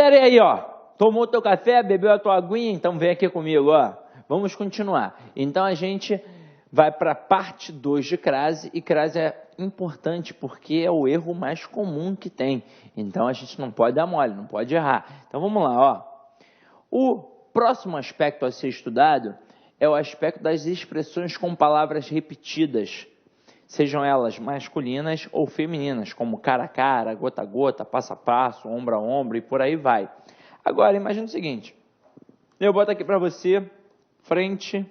galera, e aí, ó? Tomou teu café, bebeu a tua aguinha? Então vem aqui comigo, ó. Vamos continuar. Então a gente vai para a parte 2 de crase, e crase é importante porque é o erro mais comum que tem. Então a gente não pode dar mole, não pode errar. Então vamos lá, ó. O próximo aspecto a ser estudado é o aspecto das expressões com palavras repetidas, sejam elas masculinas ou femininas, como cara a cara, gota a gota, passo a passo, ombro a ombro e por aí vai. Agora, imagina o seguinte, eu boto aqui para você, frente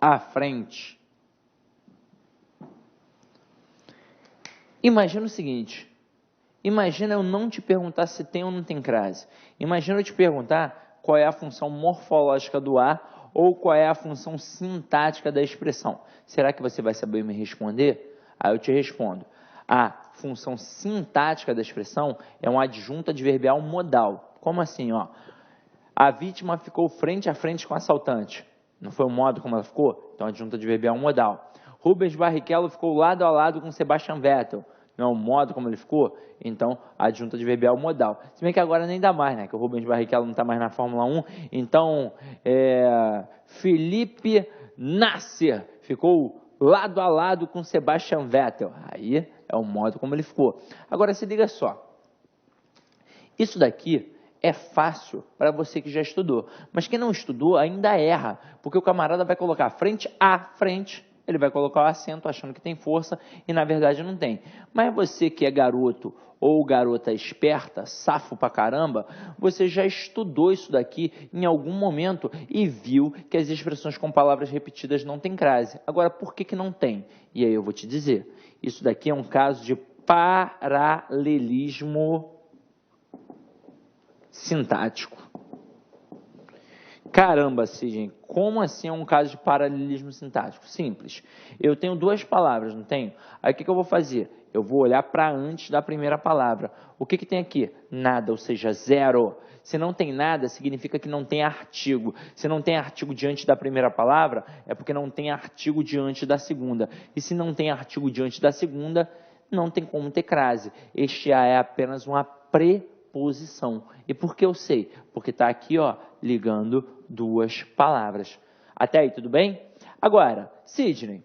a frente. Imagina o seguinte, imagina eu não te perguntar se tem ou não tem crase. Imagina eu te perguntar qual é a função morfológica do A ou qual é a função sintática da expressão. Será que você vai saber me responder? Aí eu te respondo. A função sintática da expressão é uma adjunta adverbial modal. Como assim, ó? A vítima ficou frente a frente com o assaltante. Não foi o modo como ela ficou? Então, adjunta adverbial modal. Rubens Barrichello ficou lado a lado com Sebastian Vettel. Não é o modo como ele ficou? Então, adjunta adverbial modal. Se bem que agora nem dá mais, né? Que o Rubens Barrichello não está mais na Fórmula 1. Então, Felipe Nasser ficou lado a lado com Sebastian Vettel. Aí é o modo como ele ficou. Agora, se liga só. Isso daqui é fácil para você que já estudou. Mas quem não estudou ainda erra. Porque o camarada vai colocar frente a frente. Ele vai colocar o acento achando que tem força e na verdade não tem. Mas você que é garoto ou garota esperta, safo pra caramba, você já estudou isso daqui em algum momento e viu que as expressões com palavras repetidas não têm crase. Agora, por que não tem? E aí eu vou te dizer. Isso daqui é um caso de paralelismo sintático. Caramba, Sidney, como assim é um caso de paralelismo sintático? Simples. Eu tenho duas palavras, não tenho? Aí o que eu vou fazer? Eu vou olhar para antes da primeira palavra. O que tem aqui? Nada, ou seja, zero. Se não tem nada, significa que não tem artigo. Se não tem artigo diante da primeira palavra, é porque não tem artigo diante da segunda. E se não tem artigo diante da segunda, não tem como ter crase. Este A é apenas uma preposição. E por que eu sei? Porque está aqui, ó, ligando duas palavras. Até aí, tudo bem? Agora, Sidney,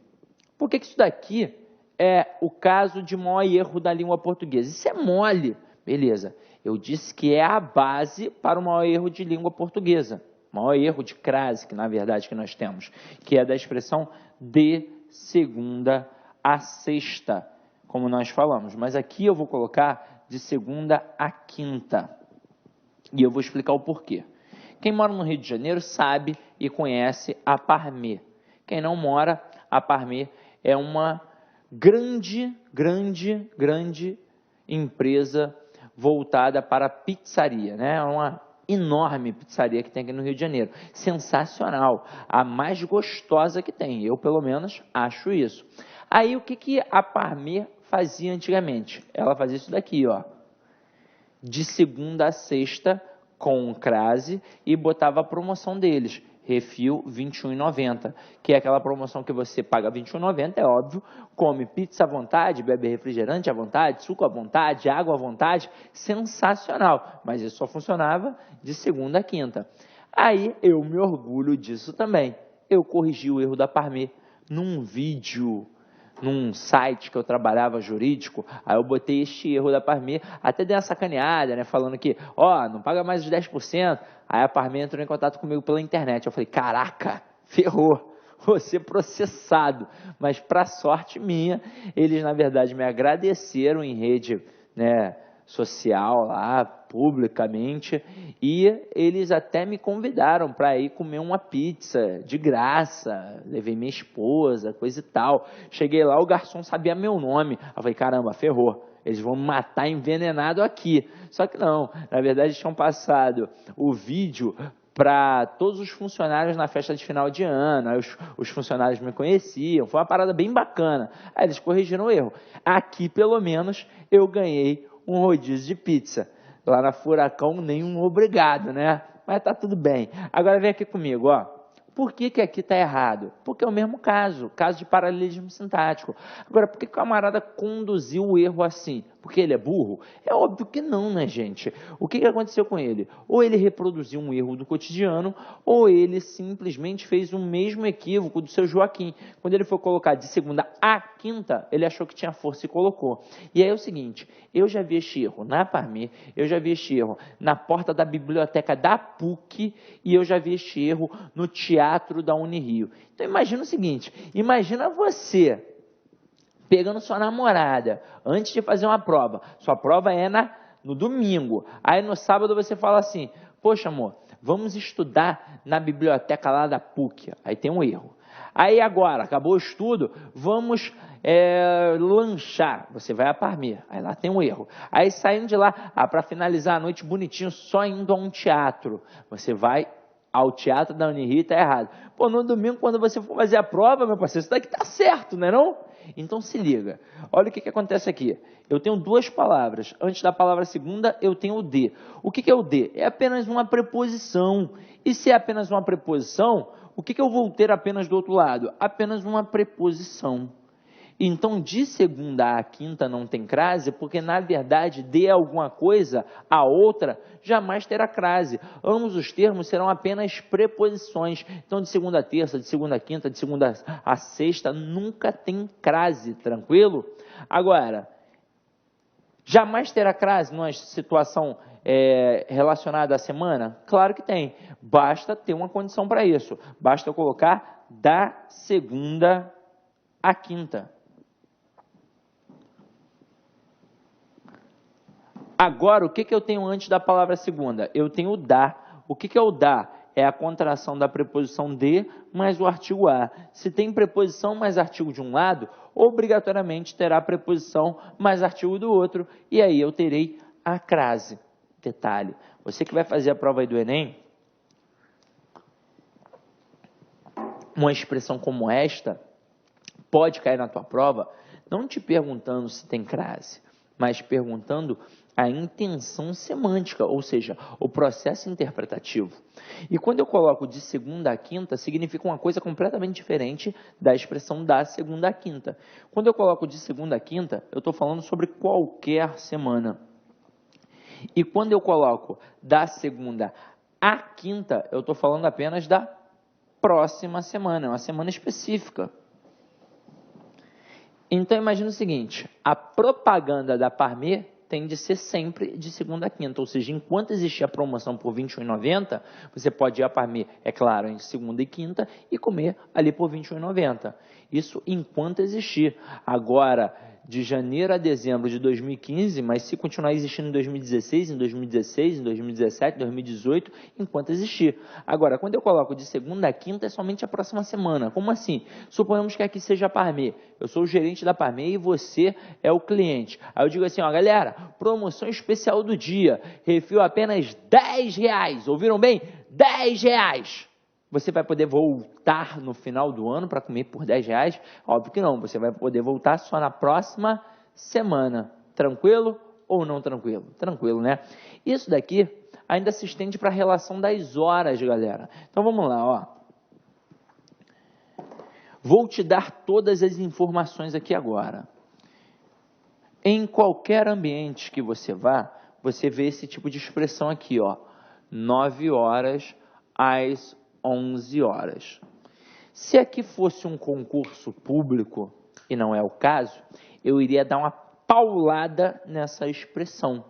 por que isso daqui é o caso de maior erro da língua portuguesa? Isso é mole. Beleza. Eu disse que é a base para o maior erro de língua portuguesa. O maior erro de crase, que na verdade que nós temos, que é da expressão de segunda a sexta, como nós falamos. Mas aqui eu vou colocar de segunda a quinta. E eu vou explicar o porquê. Quem mora no Rio de Janeiro sabe e conhece a Parmê. Quem não mora, a Parmê é uma grande empresa voltada para pizzaria, né? É uma enorme pizzaria que tem aqui no Rio de Janeiro. Sensacional. A mais gostosa que tem. Eu, pelo menos, acho isso. Aí, o que a Parmê fazia antigamente? Ela fazia isso daqui, ó. De segunda a sexta, com crase, e botava a promoção deles, refil R$ 21,90, que é aquela promoção que você paga R$ 21,90, é óbvio, come pizza à vontade, bebe refrigerante à vontade, suco à vontade, água à vontade, sensacional, mas isso só funcionava de segunda a quinta. Aí eu me orgulho disso também, eu corrigi o erro da Parmê num vídeo, num site que eu trabalhava jurídico, aí eu botei este erro da Parmê, até dei uma sacaneada, né, falando que, ó, não paga mais os 10%, aí a Parmê entrou em contato comigo pela internet, eu falei, caraca, ferrou, vou ser processado, mas para sorte minha, eles na verdade me agradeceram em rede, né, social lá, publicamente, e eles até me convidaram para ir comer uma pizza de graça, levei minha esposa, coisa e tal, cheguei lá, o garçom sabia meu nome, eu falei, caramba, ferrou, eles vão me matar envenenado aqui, só que não, na verdade tinham passado o vídeo para todos os funcionários na festa de final de ano, aí os funcionários me conheciam, foi uma parada bem bacana, aí eles corrigiram o erro, aqui pelo menos eu ganhei um rodízio de pizza. Lá na Furacão, nenhum obrigado, né? Mas tá tudo bem. Agora vem aqui comigo, ó. por que aqui está errado? Porque é o mesmo caso de paralelismo sintático. Agora, por que o camarada conduziu o erro assim? Porque ele é burro? É óbvio que não, né, gente? O que aconteceu com ele? Ou ele reproduziu um erro do cotidiano, ou ele simplesmente fez o mesmo equívoco do seu Joaquim. Quando ele foi colocar de segunda a quinta, ele achou que tinha força e colocou. E aí é o seguinte, eu já vi este erro na Parmê, eu já vi este erro na porta da biblioteca da PUC, e eu já vi este erro no teatro da Unirio. Então imagina o seguinte, imagina você pegando sua namorada antes de fazer uma prova. Sua prova é no domingo. Aí no sábado você fala assim, poxa amor, vamos estudar na biblioteca lá da PUC. Aí tem um erro. Aí agora, acabou o estudo, vamos lanchar. Você vai a Parmê. Aí lá tem um erro. Aí saindo de lá, para finalizar a noite bonitinho, só indo a um teatro. Você vai ao teatro da Unirio, tá errado. Pô, no domingo, quando você for fazer a prova, meu parceiro, isso daqui tá certo, não é não? Então se liga, olha o que acontece aqui. Eu tenho duas palavras, antes da palavra segunda eu tenho o de. O que é o de? É apenas uma preposição. E se é apenas uma preposição, o que eu vou ter apenas do outro lado? Apenas uma preposição. Então, de segunda a quinta não tem crase, porque, na verdade, de alguma coisa a outra jamais terá crase. Ambos os termos serão apenas preposições. Então, de segunda a terça, de segunda a quinta, de segunda a sexta, nunca tem crase, tranquilo? Agora, jamais terá crase numa situação relacionada à semana? Claro que tem. Basta ter uma condição para isso. Basta eu colocar da segunda à quinta. Agora, o que eu tenho antes da palavra segunda? Eu tenho o da. O que é o da? É a contração da preposição de mais o artigo a. Se tem preposição mais artigo de um lado, obrigatoriamente terá preposição mais artigo do outro, e aí eu terei a crase. Detalhe, você que vai fazer a prova aí do Enem, uma expressão como esta pode cair na tua prova, não te perguntando se tem crase, mas perguntando a intenção semântica, ou seja, o processo interpretativo. E quando eu coloco de segunda a quinta, significa uma coisa completamente diferente da expressão da segunda a quinta. Quando eu coloco de segunda a quinta, eu estou falando sobre qualquer semana. E quando eu coloco da segunda à quinta, eu estou falando apenas da próxima semana, uma semana específica. Então, imagina o seguinte, a propaganda da Parmê tem de ser sempre de segunda a quinta, ou seja, enquanto existir a promoção por R$ 21,90, você pode ir a Parmê, é claro, em segunda e quinta e comer ali por R$ 21,90. Isso enquanto existir. Agora, de janeiro a dezembro de 2015, mas se continuar existindo em 2016, em 2016, em 2017, em 2018, enquanto existir. Agora, quando eu coloco de segunda a quinta, é somente a próxima semana. Como assim? Suponhamos que aqui seja a Parmê. Eu sou o gerente da Parmê e você é o cliente. Aí eu digo assim, ó, galera, promoção especial do dia, refil apenas R$10. Ouviram bem? R$10. Você vai poder voltar no final do ano para comer por R$10? Óbvio que não, você vai poder voltar só na próxima semana. Tranquilo ou não tranquilo? Tranquilo, né? Isso daqui ainda se estende para a relação das horas, galera. Então vamos lá, ó. Vou te dar todas as informações aqui agora. Em qualquer ambiente que você vá, você vê esse tipo de expressão aqui, ó. 9 horas às 11 horas. Se aqui fosse um concurso público, e não é o caso, eu iria dar uma paulada nessa expressão.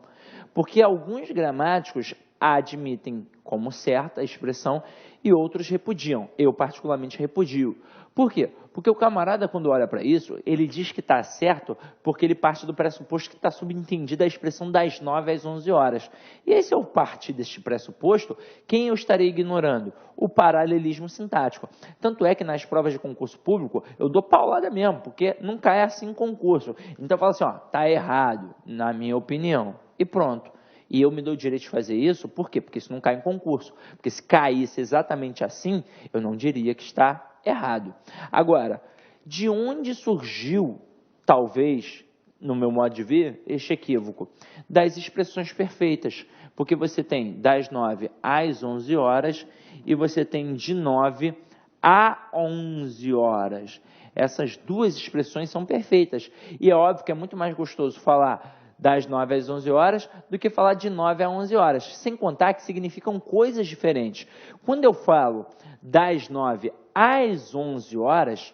Porque alguns gramáticos admitem como certa a expressão e outros repudiam. Eu, particularmente, repudio. Por quê? Porque o camarada, quando olha para isso, ele diz que está certo porque ele parte do pressuposto que está subentendida a expressão das 9 às 11 horas. E aí, se eu partir deste pressuposto, quem eu estarei ignorando? O paralelismo sintático. Tanto é que nas provas de concurso público, eu dou paulada mesmo, porque nunca é assim em concurso. Então, eu falo assim, ó, tá errado, na minha opinião. E pronto. E eu me dou o direito de fazer isso, por quê? Porque isso não cai em concurso. Porque se caísse exatamente assim, eu não diria que está errado. Agora, de onde surgiu, talvez, no meu modo de ver, este equívoco? Das expressões perfeitas. Porque você tem das 9 às 11 horas e você tem de 9 a 11 horas. Essas duas expressões são perfeitas. E é óbvio que é muito mais gostoso falar das 9 às 11 horas do que falar de 9 a 11 horas. Sem contar que significam coisas diferentes. Quando eu falo das 9 às 11 horas,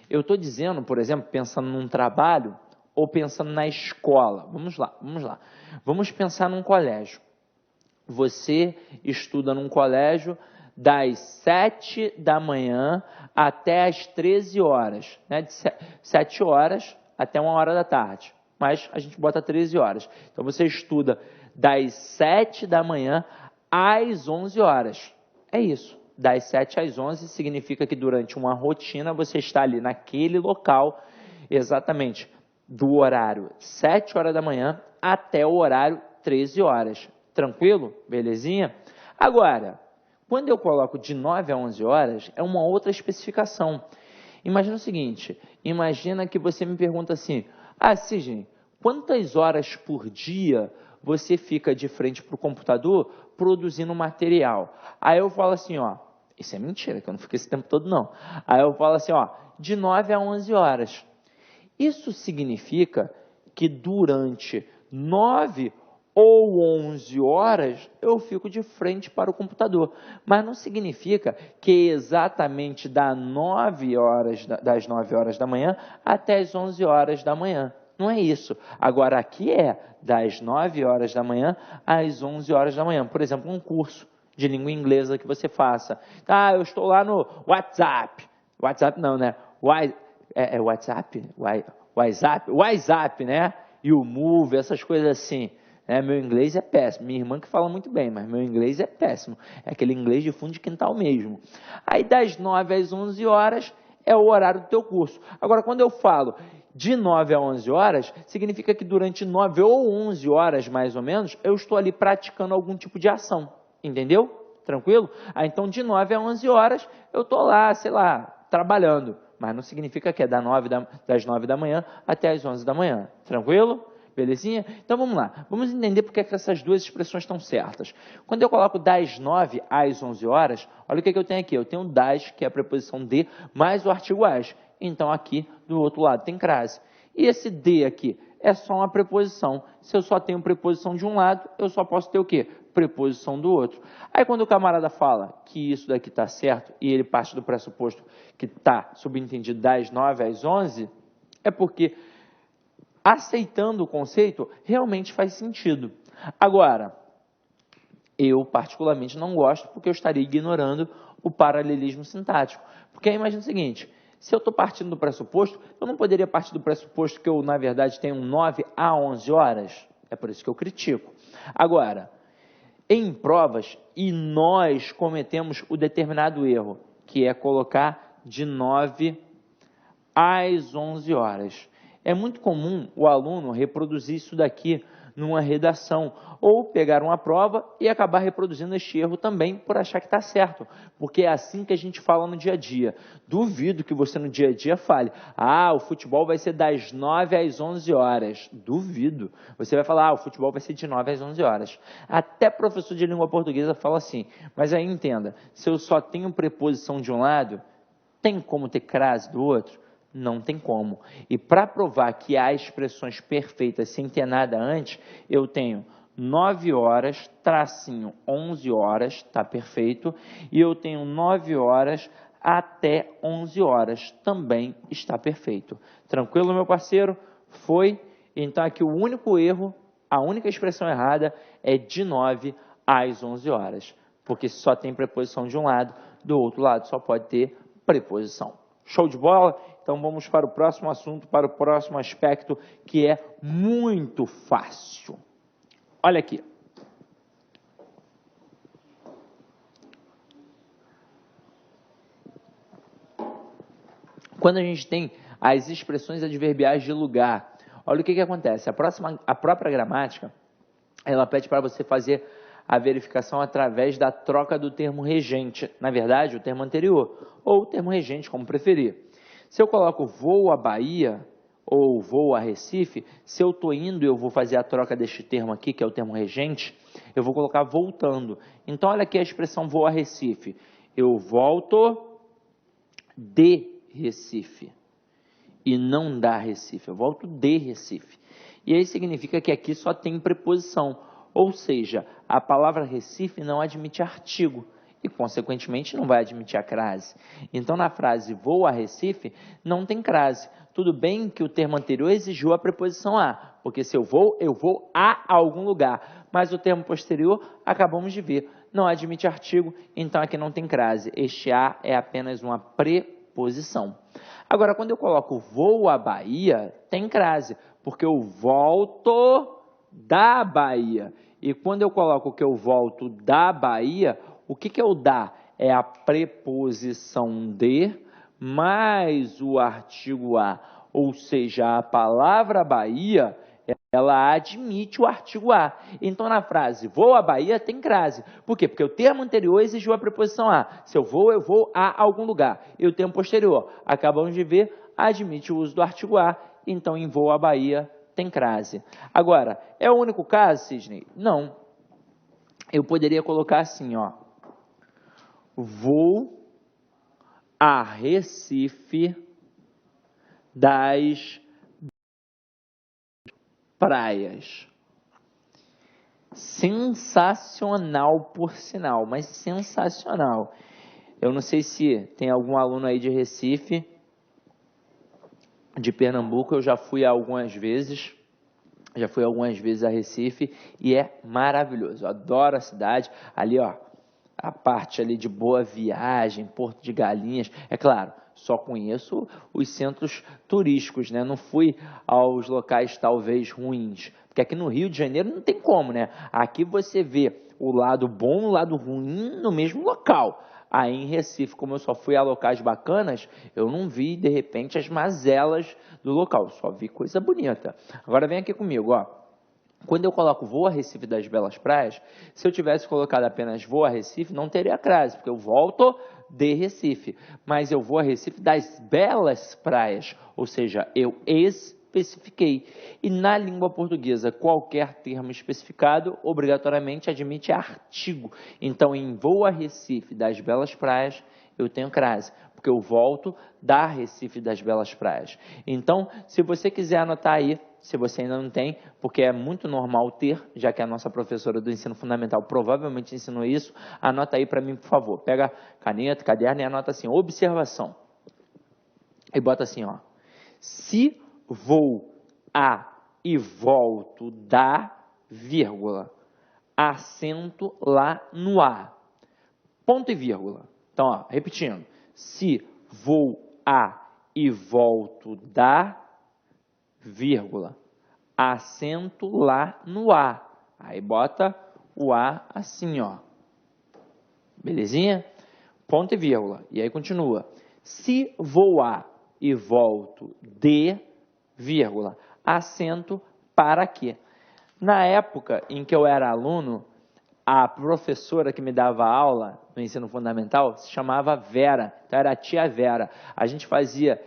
eu estou dizendo, por exemplo, pensando num trabalho ou pensando na escola. Vamos lá. Vamos pensar num colégio. Você estuda num colégio das 7 da manhã até as 13 horas, né? De 7 horas até 1 hora da tarde, mas a gente bota 13 horas. Então, você estuda das 7 da manhã às 11 horas. É isso. Das 7 às 11 significa que durante uma rotina você está ali naquele local, exatamente do horário 7 horas da manhã até o horário 13 horas. Tranquilo? Belezinha? Agora, quando eu coloco de 9 a 11 horas, é uma outra especificação. Imagina o seguinte, imagina que você me pergunta assim, Sidney, quantas horas por dia você fica de frente para o computador produzindo material? Aí eu falo assim, isso é mentira, que eu não fico esse tempo todo não. Aí eu falo assim, de 9 a 11 horas. Isso significa que durante 9 ou 11 horas eu fico de frente para o computador. Mas não significa que exatamente das 9 horas da manhã até as 11 horas da manhã. Não é isso. Agora, aqui é das 9 horas da manhã às 11 horas da manhã. Por exemplo, um curso de língua inglesa que você faça. Eu estou lá no WhatsApp. WhatsApp não, né? WhatsApp? WhatsApp, né? E o Move, essas coisas assim. Meu inglês é péssimo. Minha irmã que fala muito bem, mas meu inglês é péssimo. É aquele inglês de fundo de quintal mesmo. Aí das 9 às 11 horas é o horário do teu curso. Agora, quando eu falo de 9 a 11 horas, significa que durante 9 ou 11 horas, mais ou menos, eu estou ali praticando algum tipo de ação. Entendeu? Tranquilo? Então, de 9 a 11 horas, eu estou lá, sei lá, trabalhando. Mas não significa que é das 9 da manhã até as 11 da manhã. Tranquilo? Belezinha? Então, vamos lá. Vamos entender porque é que essas duas expressões estão certas. Quando eu coloco das 9 às 11 horas, olha o que eu tenho aqui. Eu tenho das, que é a preposição de, mais o artigo as. Então, aqui, do outro lado, tem crase. E esse de aqui é só uma preposição. Se eu só tenho preposição de um lado, eu só posso ter o quê? Preposição do outro. Aí, quando o camarada fala que isso daqui está certo, e ele parte do pressuposto que está subentendido das 9 às 11, é porque aceitando o conceito, realmente faz sentido. Agora, eu particularmente não gosto porque eu estaria ignorando o paralelismo sintático. Porque aí imagina o seguinte, se eu estou partindo do pressuposto, eu não poderia partir do pressuposto que eu, na verdade, tenho 9 a 11 horas? É por isso que eu critico. Agora, em provas, e nós cometemos o determinado erro, que é colocar de 9 às 11 horas. É muito comum o aluno reproduzir isso daqui numa redação, ou pegar uma prova e acabar reproduzindo este erro também por achar que está certo, porque é assim que a gente fala no dia a dia. Duvido que você no dia a dia fale, o futebol vai ser das 9 às 11 horas. Duvido. Você vai falar, o futebol vai ser de 9 às 11 horas. Até professor de língua portuguesa fala assim, mas aí entenda, se eu só tenho preposição de um lado, tem como ter crase do outro? Não tem como. E para provar que há expressões perfeitas sem ter nada antes, eu tenho 9 horas, tracinho 11 horas, está perfeito. E eu tenho 9 horas até 11 horas, também está perfeito. Tranquilo, meu parceiro? Foi? Então, aqui o único erro, a única expressão errada é de 9 às 11 horas. Porque só tem preposição de um lado, do outro lado só pode ter preposição. Show de bola? Então vamos para o próximo assunto, para o próximo aspecto, que é muito fácil. Olha aqui. Quando a gente tem as expressões adverbiais de lugar, olha o que acontece. A própria gramática, ela pede para você fazer a verificação através da troca do termo regente. Na verdade, o termo anterior, ou o termo regente, como preferir. Se eu coloco vou a Bahia ou vou a Recife, se eu estou indo e eu vou fazer a troca deste termo aqui, que é o termo regente, eu vou colocar voltando. Então, olha aqui a expressão vou a Recife. Eu volto de Recife e não da Recife. Eu volto de Recife. E aí significa que aqui só tem preposição, ou seja, a palavra Recife não admite artigo e, consequentemente, não vai admitir a crase. Então, na frase vou a Recife, não tem crase. Tudo bem que o termo anterior exigiu a preposição a, porque se eu vou a algum lugar. Mas o termo posterior, acabamos de ver, não admite artigo, então aqui não tem crase. Este a é apenas uma preposição. Agora, quando eu coloco vou à Bahia, tem crase, porque eu volto da Bahia. E quando eu coloco que eu volto da Bahia, o que é o da? É a preposição de mais o artigo a. Ou seja, a palavra Bahia, ela admite o artigo a. Então, na frase vou à Bahia, tem crase. Por quê? Porque o termo anterior exigiu a preposição a. Se eu vou a algum lugar. E o termo posterior, acabamos de ver, admite o uso do artigo a. Então, em vou à Bahia, tem crase. Agora, é o único caso, Sidney? Não. Eu poderia colocar assim, ó. Vou a Recife das praias. Sensacional, por sinal, mas sensacional. Eu não sei se tem algum aluno aí de Recife, de Pernambuco. Eu já fui algumas vezes a Recife e é maravilhoso. Eu adoro a cidade. Ali, ó, a parte ali de Boa Viagem, Porto de Galinhas. É claro, só conheço os centros turísticos, né? Não fui aos locais talvez ruins, porque aqui no Rio de Janeiro não tem como, né? Aqui você vê o lado bom e o lado ruim no mesmo local. Aí em Recife, como eu só fui a locais bacanas, eu não vi, de repente, as mazelas do local. Só vi coisa bonita. Agora vem aqui comigo, ó. Quando eu coloco vou a Recife das Belas Praias, se eu tivesse colocado apenas vou a Recife, não teria crase, porque eu volto de Recife. Mas eu vou a Recife das Belas Praias, ou seja, eu especifiquei. E na língua portuguesa, qualquer termo especificado, obrigatoriamente admite artigo. Então, em vou a Recife das Belas Praias, eu tenho crase, porque eu volto da Recife das Belas Praias. Então, se você quiser anotar aí, se você ainda não tem, porque é muito normal ter, já que a nossa professora do ensino fundamental provavelmente ensinou isso, anota aí para mim, por favor. Pega caneta, caderno e anota assim, observação. E bota assim, ó. Se vou a e volto da, vírgula, acento lá no a. Ponto e vírgula. Então, ó, repetindo. Se vou a e volto da, vírgula, acento lá no a. Aí bota o a assim, ó. Belezinha? Ponto e vírgula. E aí continua. Se vou a e volto de, vírgula, acento para quê? Na época em que eu era aluno, a professora que me dava aula no ensino fundamental se chamava Vera, então era a tia Vera. A gente fazia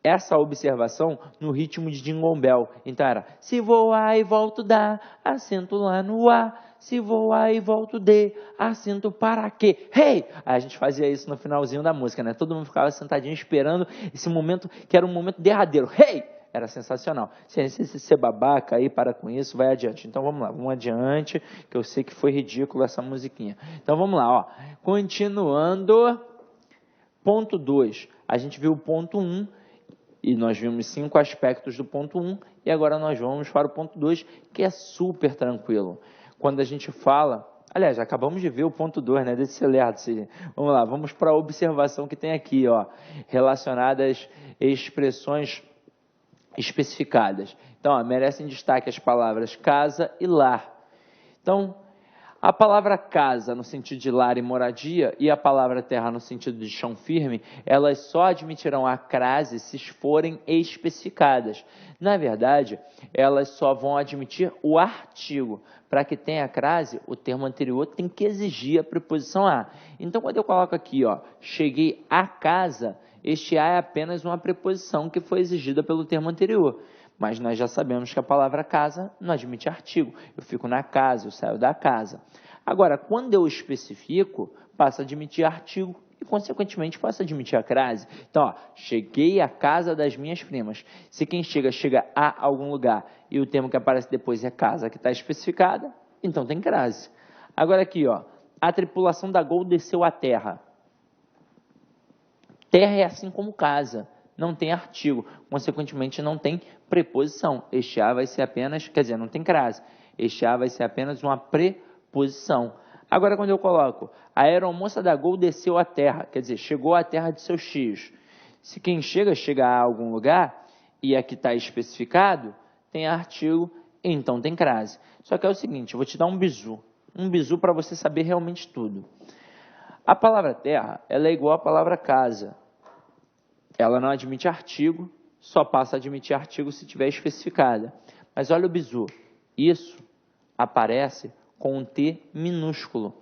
essa observação no ritmo de Jingle Bell. Então era, se vou a e volto da, acento lá no a, se vou a e volto de, acento para quê? Hey! Aí a gente fazia isso no finalzinho da música, né? Todo mundo ficava sentadinho esperando esse momento, que era um momento derradeiro. Hey! Era sensacional. Se ser babaca aí, para com isso, vai adiante. Então vamos lá, vamos adiante, que eu sei que foi ridículo essa musiquinha. Então vamos lá, ó. Continuando, ponto 2. A gente viu o ponto 1, e nós vimos 5 aspectos do ponto 1, e agora nós vamos para o ponto 2, que é super tranquilo. Quando a gente fala, aliás, acabamos de ver o ponto 2, né? Desse lerdo. Vamos lá, vamos para a observação que tem aqui, ó, relacionadas a expressões especificadas. Então, ó, merecem destaque as palavras casa e lar. Então, a palavra casa no sentido de lar e moradia e a palavra terra no sentido de chão firme, elas só admitirão a crase se forem especificadas. Na verdade, elas só vão admitir o artigo. Para que tenha crase, o termo anterior tem que exigir a preposição a. Então, quando eu coloco aqui, ó, cheguei a casa, este a é apenas uma preposição que foi exigida pelo termo anterior. Mas nós já sabemos que a palavra casa não admite artigo. Eu fico na casa, eu saio da casa. Agora, quando eu especifico, passa a admitir artigo e, consequentemente, posso admitir a crase. Então, ó, cheguei à casa das minhas primas. Se quem chega a algum lugar e o termo que aparece depois é casa que está especificada, então tem crase. Agora aqui, ó, a tripulação da Gol desceu à terra. Terra é assim como casa, não tem artigo, consequentemente não tem preposição. Este a vai ser apenas, quer dizer, não tem crase. Este a vai ser apenas uma preposição. Agora, quando eu coloco, a aeromoça da Gol desceu à terra, quer dizer, chegou à terra de seus tios. Se quem chega a algum lugar, e aqui está especificado, tem artigo, então tem crase. Só que é o seguinte, eu vou te dar um bizu para você saber realmente tudo. A palavra terra, ela é igual à palavra casa. Ela não admite artigo, só passa a admitir artigo se tiver especificada. Mas olha o bizu, isso aparece com um T minúsculo.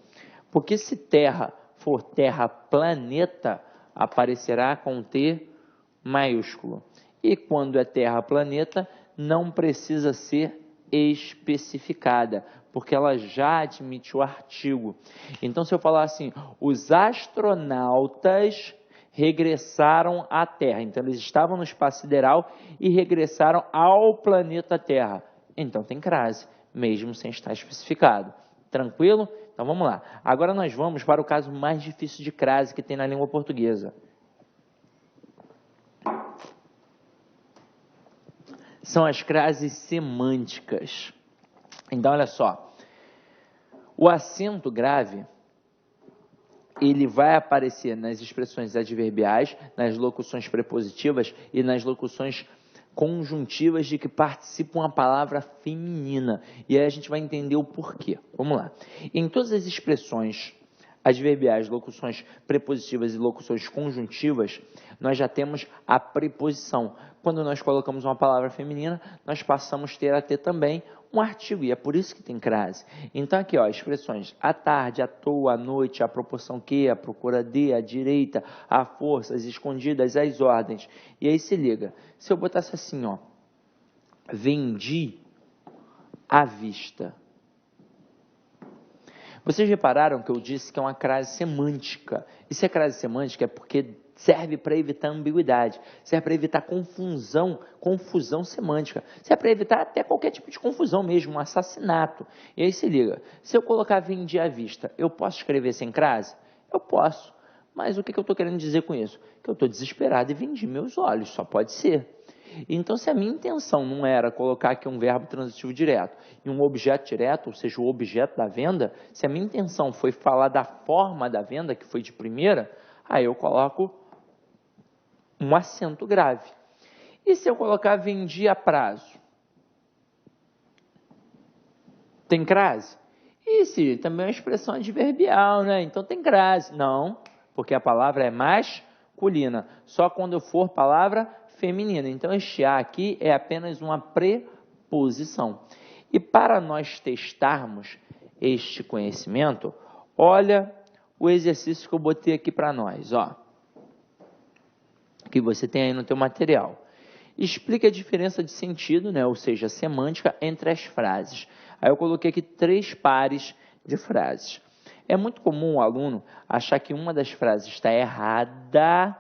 Porque se terra for terra planeta, aparecerá com um T maiúsculo. E quando é terra planeta, não precisa ser especificada, porque ela já admite o artigo. Então, se eu falar assim, os astronautas regressaram à Terra. Então, eles estavam no espaço sideral e regressaram ao planeta Terra. Então, tem crase, mesmo sem estar especificado. Tranquilo? Então, vamos lá. Agora, nós vamos para o caso mais difícil de crase que tem na língua portuguesa. São as crases semânticas. Então, olha só. O acento grave, ele vai aparecer nas expressões adverbiais, nas locuções prepositivas e nas locuções conjuntivas de que participam a palavra feminina. E aí a gente vai entender o porquê. Vamos lá. Em todas as expressões adverbiais, locuções prepositivas e locuções conjuntivas, nós já temos a preposição. Quando nós colocamos uma palavra feminina, nós passamos a ter também um artigo, e é por isso que tem crase. Então aqui, ó, expressões à tarde, à toa, à noite, à proporção que, à procura de, à direita, à força, às escondidas, às ordens. E aí se liga, se eu botasse assim, ó, vendi à vista. Vocês repararam que eu disse que é uma crase semântica. E se é crase semântica é porque serve para evitar ambiguidade, serve para evitar confusão semântica, serve para evitar até qualquer tipo de confusão mesmo, um assassinato. E aí se liga, se eu colocar vendi à vista, eu posso escrever sem crase? Eu posso, mas o que eu estou querendo dizer com isso? Que eu estou desesperado e vendi meus olhos, só pode ser. Então, se a minha intenção não era colocar aqui um verbo transitivo direto e um objeto direto, ou seja, o objeto da venda, se a minha intenção foi falar da forma da venda, que foi de primeira, aí eu coloco um acento grave. E se eu colocar vendi a prazo? Tem crase? E se também é uma expressão adverbial, né? Então tem crase. Não, porque a palavra é masculina. Só quando for palavra feminina. Então este a aqui é apenas uma preposição. E para nós testarmos este conhecimento, olha o exercício que eu botei aqui para nós, ó. Que você tem aí no teu material. Explique a diferença de sentido, né, ou seja, semântica, entre as frases. Aí eu coloquei aqui 3 pares de frases. É muito comum o aluno achar que uma das frases está errada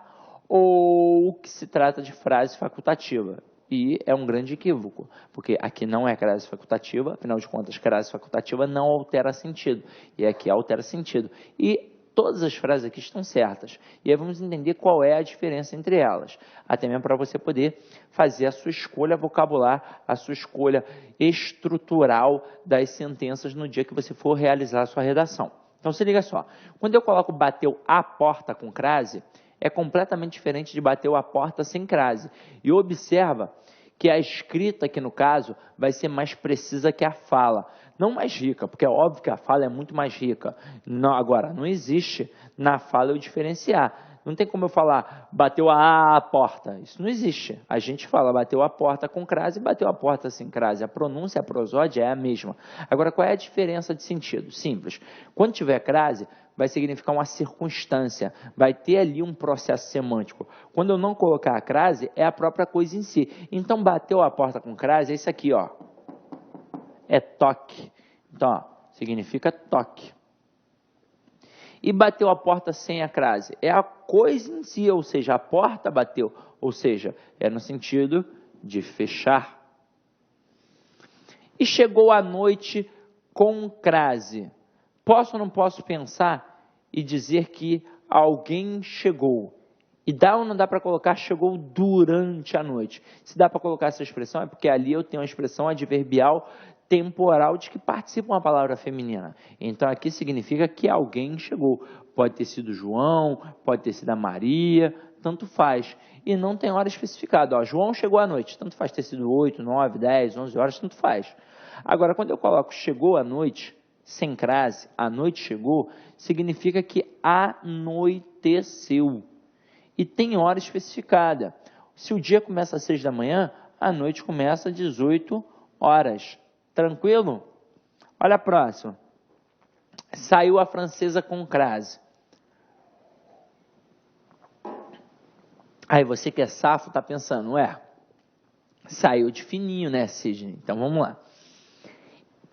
ou que se trata de frase facultativa. E é um grande equívoco, porque aqui não é crase facultativa, afinal de contas, crase facultativa não altera sentido, e aqui altera sentido. E todas as frases aqui estão certas. E aí vamos entender qual é a diferença entre elas. Até mesmo para você poder fazer a sua escolha vocabular, a sua escolha estrutural das sentenças no dia que você for realizar a sua redação. Então se liga só. Quando eu coloco bateu a porta com crase, é completamente diferente de bateu a porta sem crase. E observa que a escrita aqui no caso vai ser mais precisa que a fala. Não mais rica, porque é óbvio que a fala é muito mais rica. Não, agora, não existe na fala eu diferenciar. Não tem como eu falar, bateu a porta. Isso não existe. A gente fala, bateu a porta com crase e bateu a porta sem crase. A pronúncia, a prosódia é a mesma. Agora, qual é a diferença de sentido? Simples. Quando tiver crase, vai significar uma circunstância. Vai ter ali um processo semântico. Quando eu não colocar a crase, é a própria coisa em si. Então, bateu a porta com crase, é isso aqui, ó. É toque. Então, ó, significa toque. E bateu a porta sem a crase. É a coisa em si, ou seja, a porta bateu. Ou seja, é no sentido de fechar. E chegou a noite com crase. Posso ou não posso pensar e dizer que alguém chegou? E dá ou não dá para colocar chegou durante a noite? Se dá para colocar essa expressão, é porque ali eu tenho uma expressão adverbial temporal de que participa uma palavra feminina. Então aqui significa que alguém chegou. Pode ter sido João, pode ter sido a Maria, tanto faz. E não tem hora especificada. Ó, João chegou à noite, tanto faz ter sido 8, 9, 10, 11 horas, tanto faz. Agora, quando eu coloco chegou à noite, sem crase, a noite chegou, significa que anoiteceu. E tem hora especificada. Se o dia começa às 6 da manhã, a noite começa às 18 horas. Tranquilo? Olha a próxima. Saiu a francesa com crase. Aí você que é safo está pensando, saiu de fininho, né, Sidney? Então vamos lá.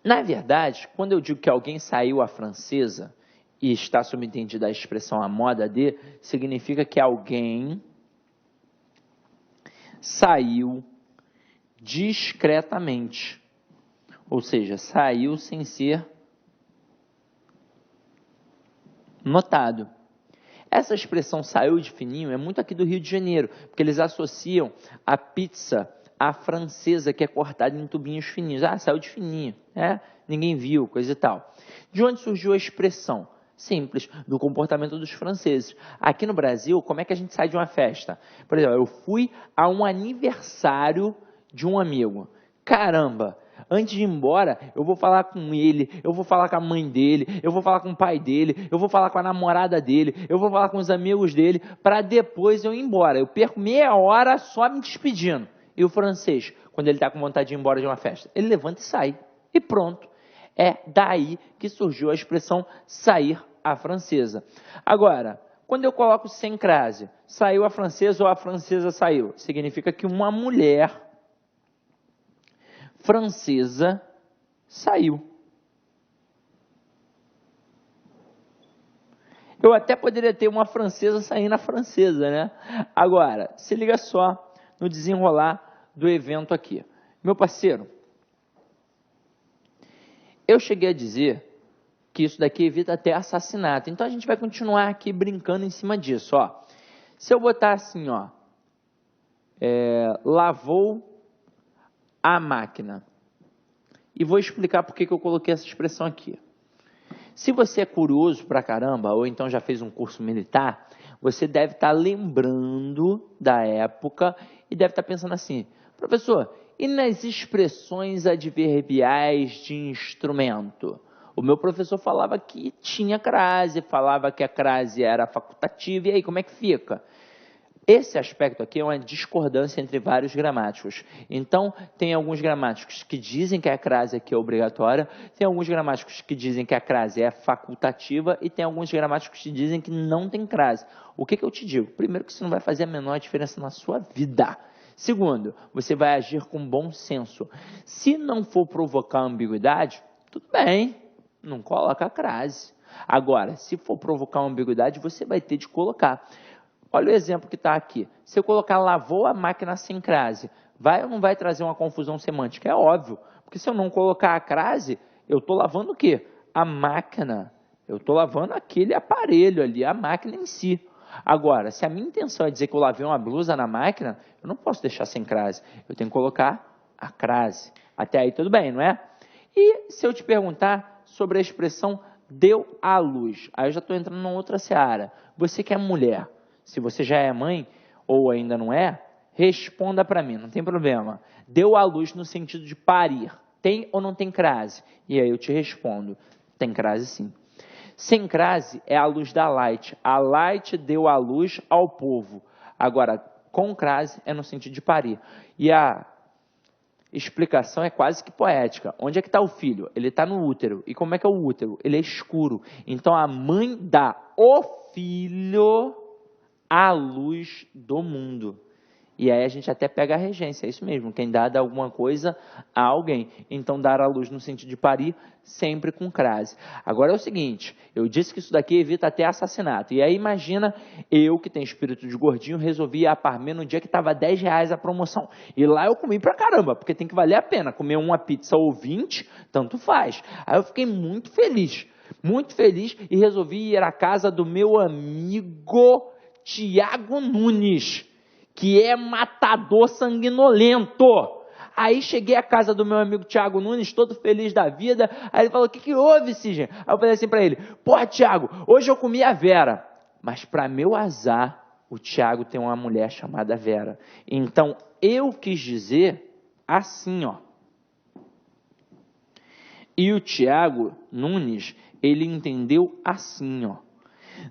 Na verdade, quando eu digo que alguém saiu a francesa, e está subentendida a expressão a moda de, significa que alguém saiu discretamente. Ou seja, saiu sem ser notado. Essa expressão saiu de fininho é muito aqui do Rio de Janeiro, porque eles associam a pizza à francesa, que é cortada em tubinhos fininhos. Ah, saiu de fininho, ninguém viu, coisa e tal. De onde surgiu a expressão? Simples, do comportamento dos franceses. Aqui no Brasil, como é que a gente sai de uma festa? Por exemplo, eu fui a um aniversário de um amigo. Caramba, antes de ir embora, eu vou falar com ele, eu vou falar com a mãe dele, eu vou falar com o pai dele, eu vou falar com a namorada dele, eu vou falar com os amigos dele, para depois eu ir embora. Eu perco meia hora só me despedindo. E o francês, quando ele está com vontade de ir embora de uma festa, ele levanta e sai. E pronto. É daí que surgiu a expressão sair a francesa. Agora, quando eu coloco sem crase, saiu a francesa ou a francesa saiu, significa que uma mulher francesa saiu. Eu até poderia ter uma francesa saindo a francesa, né? Agora, se liga só no desenrolar do evento aqui. Meu parceiro, eu cheguei a dizer que isso daqui evita até assassinato. Então, a gente vai continuar aqui brincando em cima disso. Ó. Se eu botar assim, lavou a máquina. E vou explicar por que eu coloquei essa expressão aqui. Se você é curioso pra caramba, ou então já fez um curso militar, você deve estar lembrando da época e deve estar pensando assim, professor, e nas expressões adverbiais de instrumento? O meu professor falava que tinha crase, falava que a crase era facultativa, e aí como é que fica? Esse aspecto aqui é uma discordância entre vários gramáticos. Então, tem alguns gramáticos que dizem que a crase aqui é obrigatória, tem alguns gramáticos que dizem que a crase é facultativa e tem alguns gramáticos que dizem que não tem crase. O que eu te digo? Primeiro, que isso não vai fazer a menor diferença na sua vida. Segundo, você vai agir com bom senso. Se não for provocar ambiguidade, tudo bem, não coloca a crase. Agora, se for provocar uma ambiguidade, você vai ter de colocar. Olha o exemplo que está aqui. Se eu colocar lavou a máquina sem crase, vai ou não vai trazer uma confusão semântica? É óbvio, porque se eu não colocar a crase, eu estou lavando o quê? A máquina. Eu estou lavando aquele aparelho ali, a máquina em si. Agora, se a minha intenção é dizer que eu lavei uma blusa na máquina, eu não posso deixar sem crase. Eu tenho que colocar a crase. Até aí tudo bem, não é? E se eu te perguntar sobre a expressão deu à luz? Aí eu já estou entrando numa outra seara. Você que é mulher, se você já é mãe ou ainda não é, responda para mim, não tem problema. Deu à luz no sentido de parir. Tem ou não tem crase? E aí eu te respondo, tem crase sim. Sem crase é a luz da Light. A Light deu a luz ao povo. Agora, com crase é no sentido de parir. E a explicação é quase que poética. Onde é que está o filho? Ele está no útero. E como é que é o útero? Ele é escuro. Então, a mãe dá o filho à luz do mundo. E aí a gente até pega a regência, é isso mesmo, quem dá alguma coisa a alguém. Então, dar à luz no sentido de parir, sempre com crase. Agora é o seguinte, eu disse que isso daqui evita até assassinato. E aí imagina, eu que tenho espírito de gordinho, resolvi ir a Parmê no dia que estava R$10 a promoção. E lá eu comi pra caramba, porque tem que valer a pena. Comer uma pizza ou 20, tanto faz. Aí eu fiquei muito feliz e resolvi ir à casa do meu amigo Tiago Nunes, que é matador sanguinolento. Aí cheguei à casa do meu amigo Tiago Nunes, todo feliz da vida. Aí ele falou, o que houve, Sidney? Aí eu falei assim para ele, porra, Tiago, hoje eu comi a Vera. Mas para meu azar, o Tiago tem uma mulher chamada Vera. Então, eu quis dizer assim, ó. E o Tiago Nunes, ele entendeu assim, ó.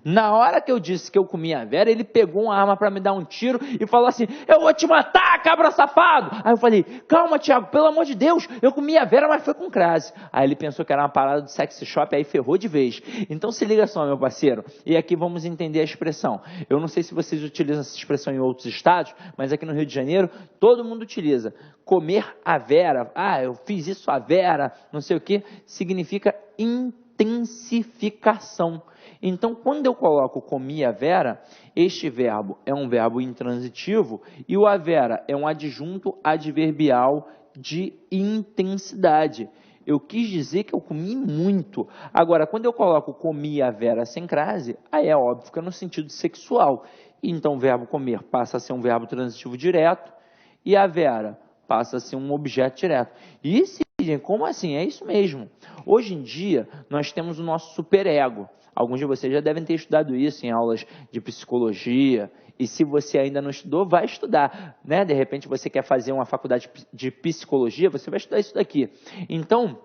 Na hora que eu disse que eu comia a Vera, ele pegou uma arma para me dar um tiro e falou assim, eu vou te matar, cabra safado. Aí eu falei, calma, Tiago, pelo amor de Deus, eu comi a Vera, mas foi com crase. Aí ele pensou que era uma parada do sexy shop, aí ferrou de vez. Então se liga só, meu parceiro, e aqui vamos entender a expressão. Eu não sei se vocês utilizam essa expressão em outros estados, mas aqui no Rio de Janeiro, todo mundo utiliza. Comer a Vera, eu fiz isso a Vera, não sei o que, significa intensificação. Então, quando eu coloco comi a Vera, este verbo é um verbo intransitivo e o a Vera é um adjunto adverbial de intensidade. Eu quis dizer que eu comi muito. Agora, quando eu coloco comi a Vera sem crase, aí é óbvio que é no sentido sexual. Então, o verbo comer passa a ser um verbo transitivo direto e a Vera passa a ser um objeto direto. E como assim? É isso mesmo. Hoje em dia, nós temos o nosso superego. Alguns de vocês já devem ter estudado isso em aulas de psicologia. E se você ainda não estudou, vai estudar, né? De repente você quer fazer uma faculdade de psicologia, você vai estudar isso daqui. Então,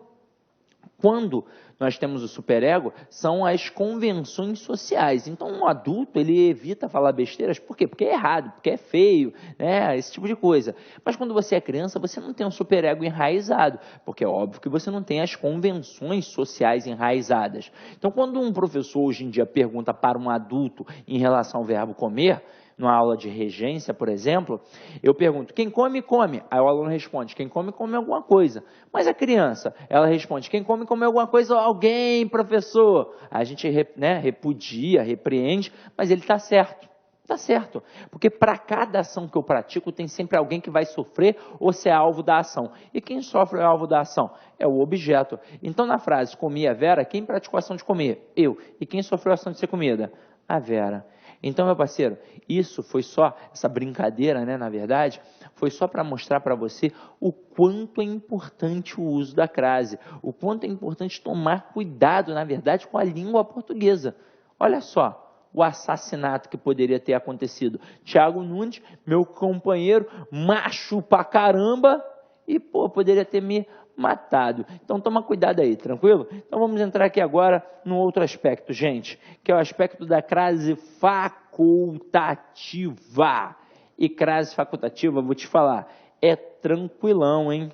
quando nós temos o superego, são as convenções sociais. Então, um adulto, ele evita falar besteiras. Por quê? Porque é errado, porque é feio, né? Esse tipo de coisa. Mas quando você é criança, você não tem um superego enraizado, porque é óbvio que você não tem as convenções sociais enraizadas. Então, quando um professor hoje em dia pergunta para um adulto em relação ao verbo comer, numa aula de regência, por exemplo, eu pergunto, quem come, come. Aí o aluno responde, quem come, come alguma coisa. Mas a criança, ela responde, quem come, come alguma coisa, alguém, professor. A gente repudia, repreende, mas ele está certo. Está certo, porque para cada ação que eu pratico, tem sempre alguém que vai sofrer ou ser alvo da ação. E quem sofre é alvo da ação? É o objeto. Então, na frase, comi a Vera, quem praticou a ação de comer? Eu. E quem sofreu a ação de ser comida? A Vera. Então, meu parceiro, isso foi só, essa brincadeira, né, na verdade, foi só para mostrar para você o quanto é importante o uso da crase, o quanto é importante tomar cuidado, na verdade, com a língua portuguesa. Olha só, o assassinato que poderia ter acontecido. Tiago Nunes, meu companheiro, macho pra caramba, e, poderia ter me matado. Então, toma cuidado aí, tranquilo? Então, vamos entrar aqui agora num outro aspecto, gente, que é o aspecto da crase facultativa. E crase facultativa, vou te falar, é tranquilão, hein?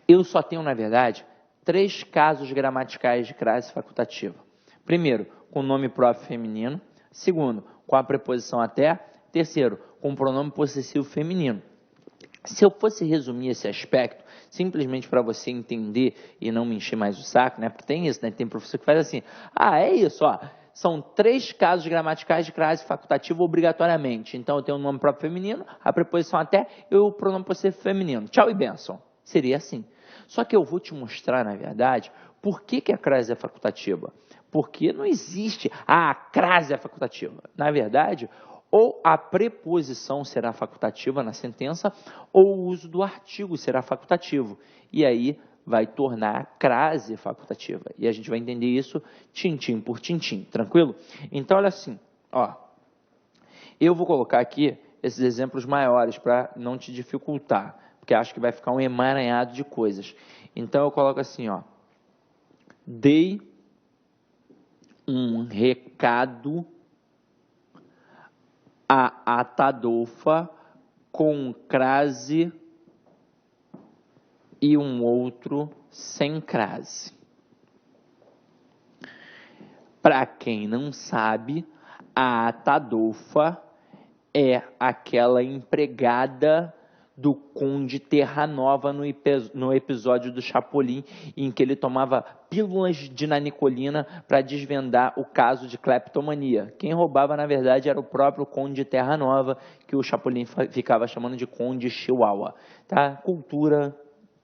Eu só tenho, na verdade, 3 casos gramaticais de crase facultativa. Primeiro, com o nome próprio feminino. Segundo, com a preposição até. Terceiro, com o pronome possessivo feminino. Se eu fosse resumir esse aspecto, simplesmente para você entender e não me encher mais o saco, né? Porque tem isso, né? Tem professor que faz assim, é isso, ó. São 3 casos gramaticais de crase facultativa obrigatoriamente. Então, eu tenho o nome próprio feminino, a preposição até e o pronome possessivo feminino. Tchau e bênção. Seria assim. Só que eu vou te mostrar, na verdade, por que a crase é facultativa. Porque não existe a crase é facultativa. Na verdade, ou a preposição será facultativa na sentença, ou o uso do artigo será facultativo. E aí vai tornar a crase facultativa. E a gente vai entender isso tintim por tintim, tranquilo? Então, olha assim, ó. Eu vou colocar aqui esses exemplos maiores para não te dificultar, porque acho que vai ficar um emaranhado de coisas. Então, eu coloco assim, ó. Dei um recado a Atadolfa com crase e um outro sem crase. Para quem não sabe, A Atadolfa é aquela empregada do Conde Terranova no episódio do Chapolin, em que ele tomava pílulas de nanicolina para desvendar o caso de cleptomania. Quem roubava, na verdade, era o próprio Conde Terranova, que o Chapolin ficava chamando de Conde Chihuahua. Tá? Cultura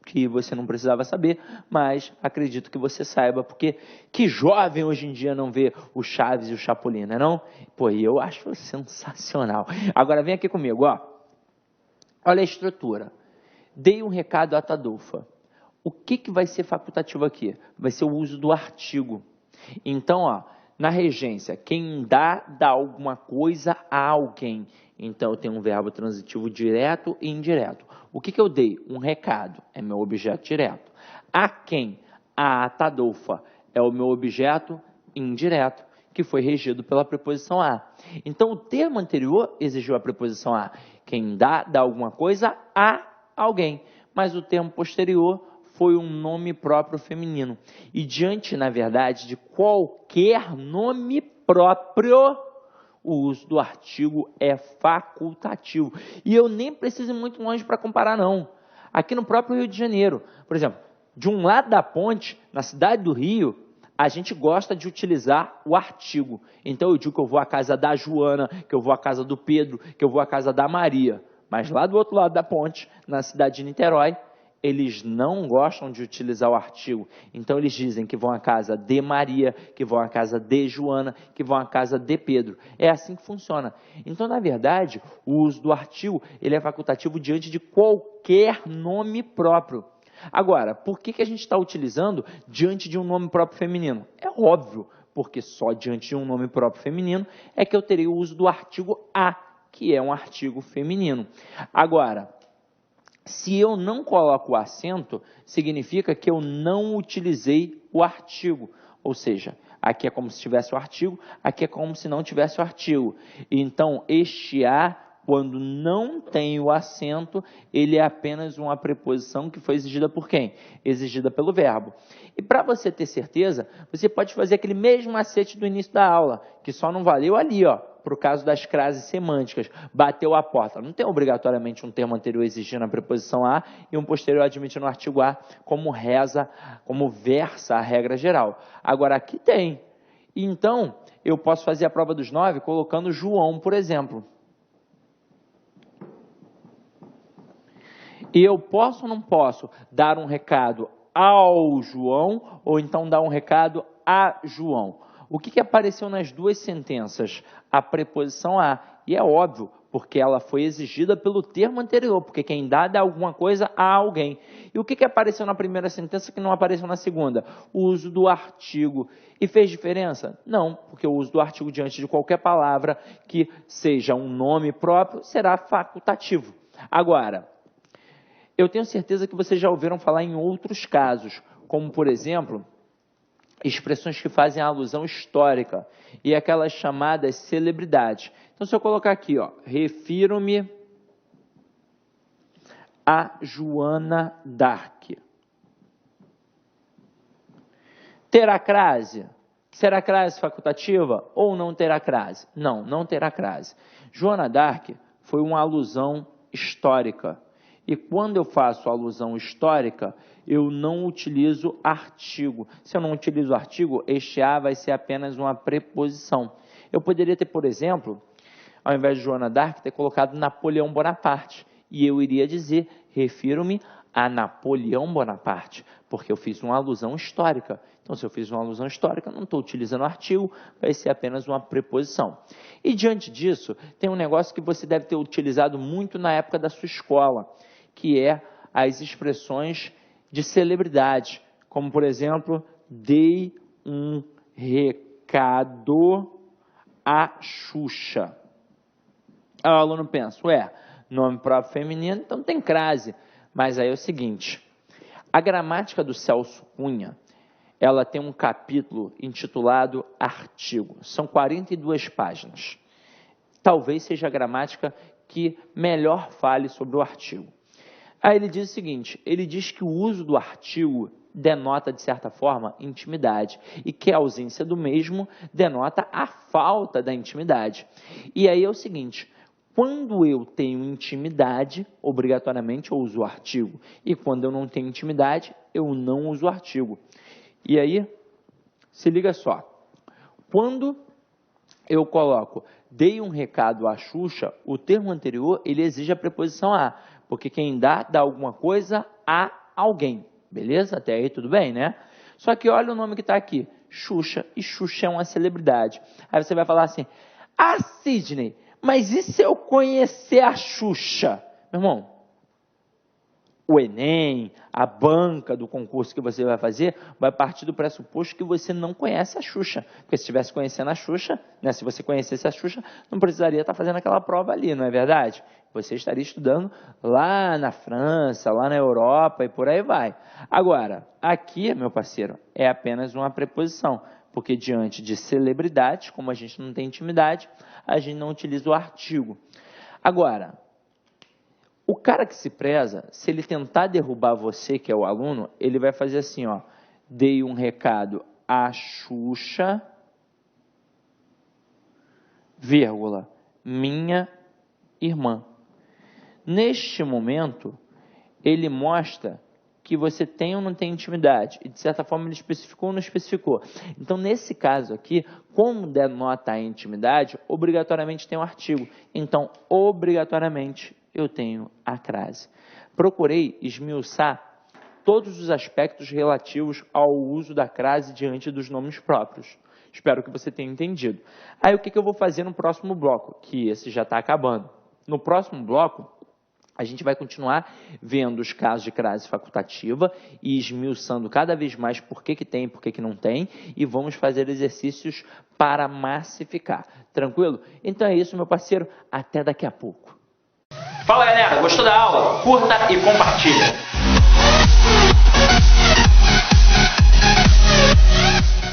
que você não precisava saber, mas acredito que você saiba, porque que jovem hoje em dia não vê o Chaves e o Chapolin, não é não? Pô, eu acho sensacional. Agora vem aqui comigo, ó. Olha a estrutura. Dei um recado à Atadolfa. O que vai ser facultativo aqui? Vai ser o uso do artigo. Então, ó, na regência, quem dá alguma coisa a alguém. Então, eu tenho um verbo transitivo direto e indireto. O que eu dei? Um recado. É meu objeto direto. A quem? A Atadolfa. É o meu objeto indireto, que foi regido pela preposição a. Então, o termo anterior exigiu a preposição a. Quem dá alguma coisa a alguém. Mas o termo posterior foi um nome próprio feminino. E diante, na verdade, de qualquer nome próprio, o uso do artigo é facultativo. E eu nem preciso ir muito longe para comparar, não. Aqui no próprio Rio de Janeiro, por exemplo, de um lado da ponte, na cidade do Rio, a gente gosta de utilizar o artigo. Então, eu digo que eu vou à casa da Joana, que eu vou à casa do Pedro, que eu vou à casa da Maria. Mas lá do outro lado da ponte, na cidade de Niterói, eles não gostam de utilizar o artigo. Então, eles dizem que vão à casa de Maria, que vão à casa de Joana, que vão à casa de Pedro. É assim que funciona. Então, na verdade, o uso do artigo ele é facultativo diante de qualquer nome próprio. Agora, por que a gente está utilizando diante de um nome próprio feminino? É óbvio, porque só diante de um nome próprio feminino é que eu terei o uso do artigo a, que é um artigo feminino. Agora, se eu não coloco o acento, significa que eu não utilizei o artigo. Ou seja, aqui é como se tivesse o artigo, aqui é como se não tivesse o artigo. Então, este a, quando não tem o acento, ele é apenas uma preposição que foi exigida por quem? Exigida pelo verbo. E para você ter certeza, você pode fazer aquele mesmo macete do início da aula, que só não valeu ali, ó, para o caso das crases semânticas. Bateu a porta. Não tem obrigatoriamente um termo anterior exigindo a preposição a e um posterior admitindo o artigo a, como reza, como versa a regra geral. Agora, aqui tem. Então, eu posso fazer a prova dos 9 colocando João, por exemplo. E eu posso ou não posso dar um recado ao João ou então dar um recado a João? O que apareceu nas duas sentenças? A preposição a. E é óbvio, porque ela foi exigida pelo termo anterior, porque quem dá alguma coisa a alguém. E o que apareceu na primeira sentença que não apareceu na segunda? O uso do artigo. E fez diferença? Não, porque o uso do artigo diante de qualquer palavra que seja um nome próprio será facultativo. Agora, eu tenho certeza que vocês já ouviram falar em outros casos, como, por exemplo, expressões que fazem alusão histórica e aquelas chamadas celebridades. Então, se eu colocar aqui, ó, refiro-me a Joana d'Arc. Terá crase? Será crase facultativa ou não terá crase? Não, não terá crase. Joana d'Arc foi uma alusão histórica. E quando eu faço alusão histórica, eu não utilizo artigo. Se eu não utilizo artigo, este a vai ser apenas uma preposição. Eu poderia ter, por exemplo, ao invés de Joana d'Arc, ter colocado Napoleão Bonaparte. E eu iria dizer, refiro-me a Napoleão Bonaparte, porque eu fiz uma alusão histórica. Então, se eu fiz uma alusão histórica, não estou utilizando artigo, vai ser apenas uma preposição. E diante disso, tem um negócio que você deve ter utilizado muito na época da sua escola, que é as expressões de celebridade, como, por exemplo, dei um recado à Xuxa. Aí o aluno pensa, nome próprio feminino, então tem crase. Mas aí é o seguinte, a gramática do Celso Cunha, ela tem um capítulo intitulado Artigo. São 42 páginas. Talvez seja a gramática que melhor fale sobre o artigo. Aí ele diz o seguinte, ele diz que o uso do artigo, denota, de certa forma, intimidade. E que a ausência do mesmo denota a falta da intimidade. E aí é o seguinte, quando eu tenho intimidade, obrigatoriamente eu uso o artigo. E quando eu não tenho intimidade, eu não uso o artigo. E aí, se liga só. Quando eu coloco, dei um recado à Xuxa, o termo anterior, ele exige a preposição a. Porque quem dá alguma coisa a alguém. Beleza? Até aí tudo bem, né? Só que olha o nome que está aqui. Xuxa. E Xuxa é uma celebridade. Aí você vai falar assim, Sidney, mas e se eu conhecer a Xuxa? Meu irmão, o Enem, a banca do concurso que você vai fazer, vai partir do pressuposto que você não conhece a Xuxa. Porque se estivesse conhecendo a Xuxa, né, se você conhecesse a Xuxa, não precisaria estar fazendo aquela prova ali, não é verdade? Você estaria estudando lá na França, lá na Europa e por aí vai. Agora, aqui, meu parceiro, é apenas uma preposição. Porque diante de celebridades, como a gente não tem intimidade, a gente não utiliza o artigo. Agora, o cara que se preza, se ele tentar derrubar você, que é o aluno, ele vai fazer assim, ó. Dei um recado à Xuxa, vírgula, minha irmã. Neste momento, ele mostra que você tem ou não tem intimidade. E, de certa forma, ele especificou ou não especificou. Então, nesse caso aqui, como denota a intimidade, obrigatoriamente tem um artigo. Então, obrigatoriamente, eu tenho a crase. Procurei esmiuçar todos os aspectos relativos ao uso da crase diante dos nomes próprios. Espero que você tenha entendido. Aí, o que eu vou fazer no próximo bloco? Que esse já está acabando. No próximo bloco, a gente vai continuar vendo os casos de crase facultativa e esmiuçando cada vez mais por que tem e por que não tem, e vamos fazer exercícios para massificar. Tranquilo? Então é isso, meu parceiro. Até daqui a pouco. Fala, galera. Gostou da aula? Curta e compartilha.